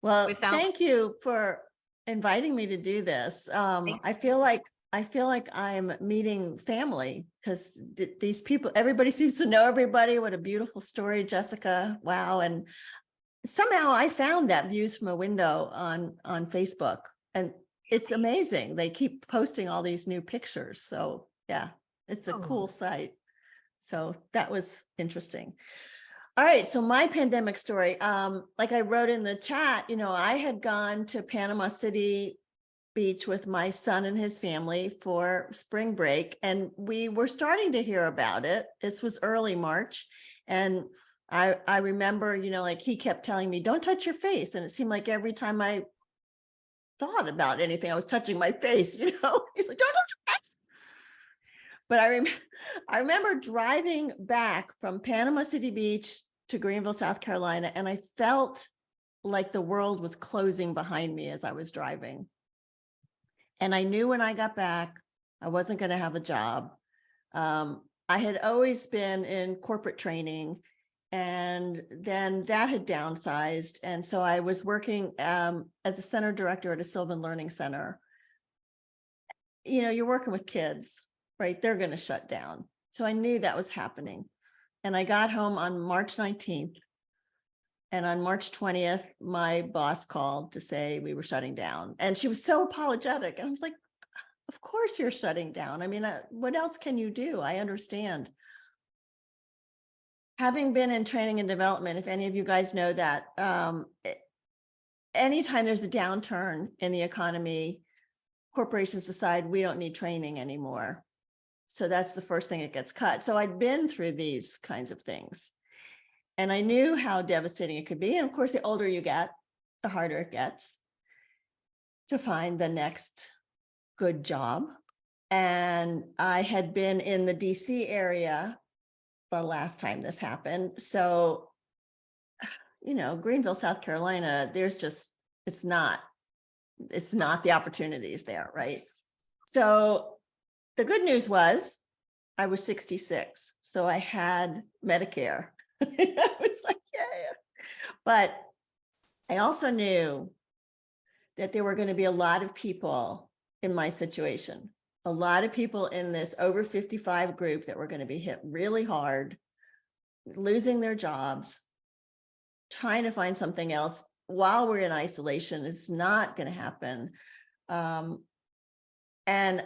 Well, without thank you for inviting me to do this. I feel like I'm meeting family because these people, everybody seems to know everybody. What a beautiful story, Jessica. Wow. And somehow I found that Views from a Window on Facebook, and it's amazing. They keep posting all these new pictures. So yeah, it's a cool site. So that was interesting. All right. So my pandemic story, like I wrote in the chat, I had gone to Panama City Beach with my son and his family for spring break, and we were starting to hear about it. This was early March. And I remember, like he kept telling me, don't touch your face. And it seemed like every time I thought about anything, I was touching my face, He's like, don't touch your face. But I remember driving back from Panama City Beach to Greenville, South Carolina, and I felt like the world was closing behind me as I was driving. And I knew when I got back, I wasn't going to have a job. I had always been in corporate training, and then that had downsized. And so I was working as a center director at a Sylvan Learning Center. You're working with kids, right? They're going to shut down. So I knew that was happening. And I got home on March 19th. And on March 20th, my boss called to say we were shutting down. And she was so apologetic. And I was like, of course you're shutting down. I mean, what else can you do? I understand. Having been in training and development, if any of you guys know that, anytime there's a downturn in the economy, corporations decide we don't need training anymore. So that's the first thing that gets cut. So I'd been through these kinds of things, and I knew how devastating it could be. And of course, the older you get, the harder it gets to find the next good job. And I had been in the DC area the last time this happened. So, Greenville, South Carolina, it's not the opportunities there, right? So the good news was I was 66, so I had Medicare. I was like, yeah. But I also knew that there were going to be a lot of people in my situation, a lot of people in this over 55 group that were going to be hit really hard, losing their jobs, trying to find something else while we're in isolation is not going to happen. And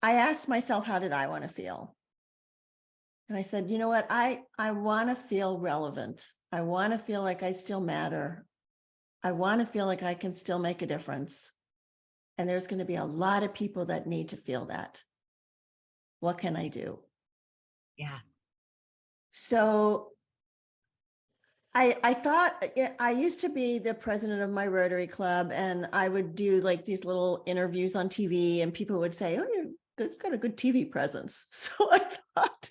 I asked myself, how did I want to feel? And I said, you know what? I want to feel relevant. I want to feel like I still matter. I want to feel like I can still make a difference. And there's going to be a lot of people that need to feel that. What can I do? Yeah. So I thought, I used to be the president of my Rotary Club, and I would do like these little interviews on TV, and people would say, oh, you've got a good TV presence. So I thought,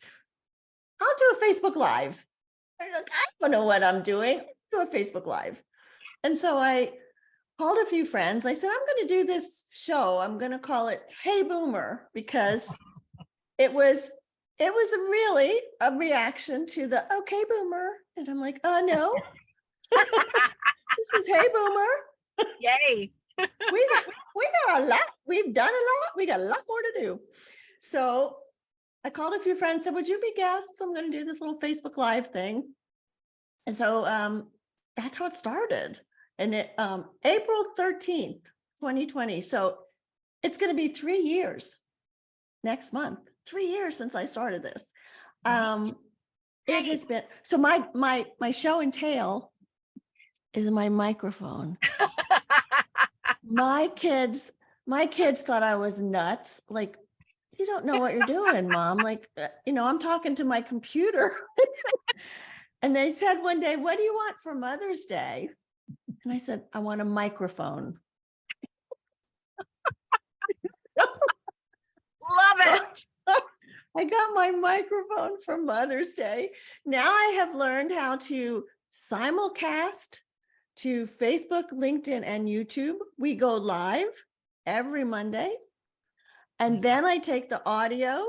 I'll do a Facebook Live. I don't know what I'm doing. I'll do a Facebook Live. And so I called a few friends. I said, I'm going to do this show. I'm going to call it Hey Boomer, because it was really a reaction to the okay Boomer. And I'm like, oh no, this is Hey Boomer. Yay. we got a lot. We've done a lot. We got a lot more to do. So I called a few friends, said, would you be guests? I'm going to do this little Facebook Live thing. And so that's how it started. And April 13th, 2020. So it's going to be 3 years next month. 3 years since I started this. It has been, so my show and tell is my microphone. My kids thought I was nuts. Like, you don't know what you're doing, Mom. Like, I'm talking to my computer. And they said one day, what do you want for Mother's Day? And I said, I want a microphone. Love it. I got my microphone for Mother's Day. Now I have learned how to simulcast to Facebook, LinkedIn, and YouTube. We go live every Monday. And then I take the audio.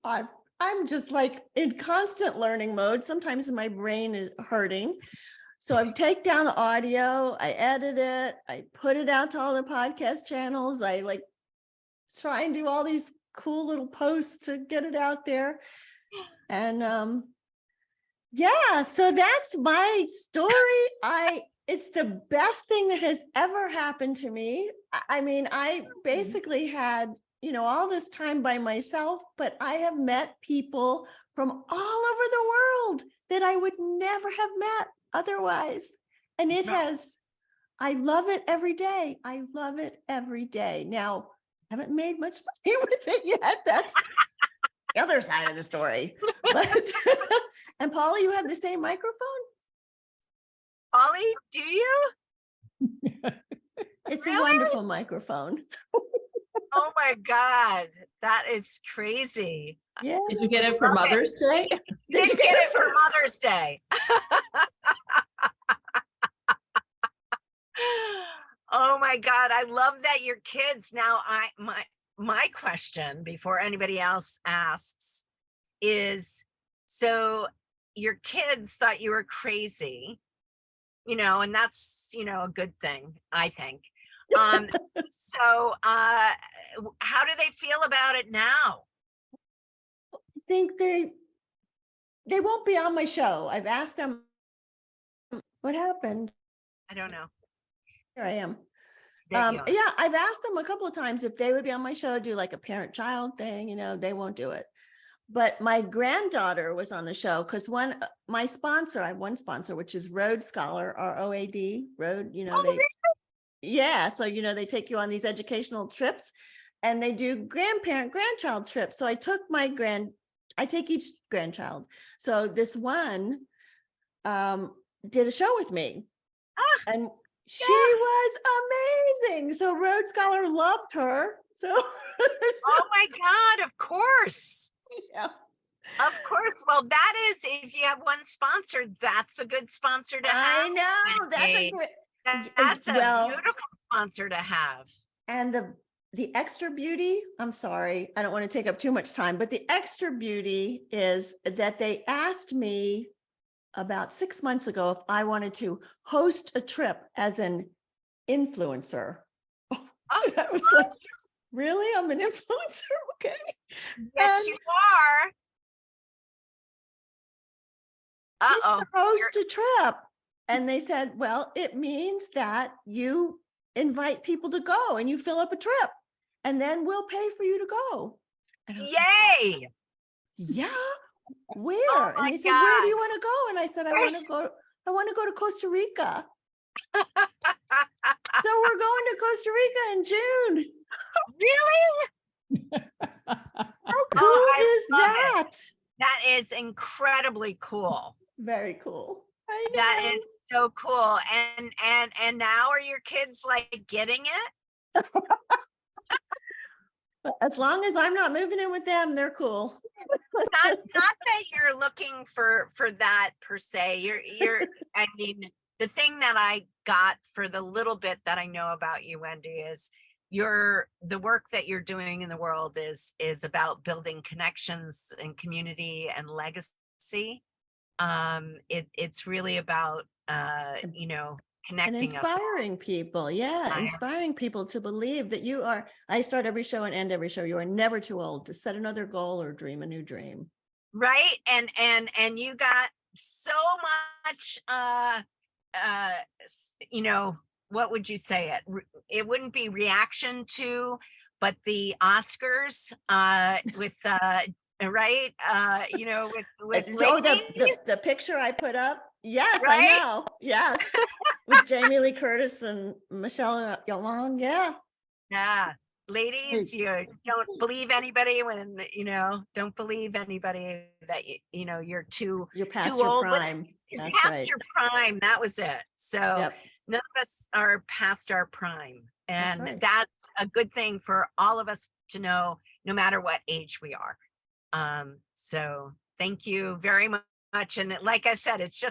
I'm just like in constant learning mode. Sometimes my brain is hurting. So I take down the audio, I edit it, I put it out to all the podcast channels. I like try and do all these cool little posts to get it out there. And yeah, so that's my story. It's the best thing that has ever happened to me. I mean, I basically had, all this time by myself, but I have met people from all over the world that I would never have met otherwise. And I love it every day. I love it every day. Now, I haven't made much money with it yet. That's the other side of the story. But, and Paula, you have the same microphone? Ollie, do you? It's Really? a wonderful microphone. Oh my God, that is crazy. Yeah. Did you get it for Mother's Day? Did you get it for Mother's Day? Oh my God, I love that your kids now. My question before anybody else asks is, so your kids thought you were crazy, and that's, a good thing, I think. So how do they feel about it now? I think they won't be on my show. I've asked them what happened. I don't know. Here I am. There you are. Yeah, I've asked them a couple of times if they would be on my show, do like a parent-child thing, they won't do it. But my granddaughter was on the show because my sponsor, I have one sponsor, which is Rhodes Scholar, ROAD, Rhodes, yeah. So, they take you on these educational trips and they do grandchild trips. So I took I take each grandchild. So this one did a show with me and she was amazing. So Rhodes Scholar loved her. So, oh my God, of course. Yeah. Of course. Well, that is, if you have one sponsor, that's a good sponsor to have. I know. That's a beautiful sponsor to have. And the extra beauty, I'm sorry, I don't want to take up too much time, but the extra beauty is that they asked me about 6 months ago if I wanted to host a trip as an influencer. Oh, that was like, really? I'm an influencer? Okay. Yes, you are. Uh-oh. Host a trip. And they said, well, it means that you invite people to go and you fill up a trip and then we'll pay for you to go. And I was Yay. like, yeah. Where? Oh and they said, where do you want to go? And I said, I want to go to Costa Rica. So we're going to Costa Rica in June. Really? How cool is that? That is incredibly cool. Very cool. I know. That is so cool. And now are your kids like getting it? As long as I'm not moving in with them, they're cool. Not that you're looking for that per se. You're I mean, the thing that I got for the little bit that I know about you, Wendy, is the work that you're doing in the world is about building connections and community and legacy. It's really about connecting and inspiring people. Yeah. Inspiring people to believe that I start every show and end every show. You are never too old to set another goal or dream a new dream. Right. And you got so much, what would you say it wouldn't be reaction to, but the Oscars, with, right. With the picture I put up. Yes, right? I know. Yes. With Jamie Lee Curtis and Michelle Yeoh. Yeah. Yeah. Ladies, you don't believe anybody when, don't believe anybody that, you're past too your old. prime. You're That's past right. your prime. That was it. So none of us are past our prime. And that's a good thing for all of us to know, no matter what age we are. So thank you very much. And like I said, it's just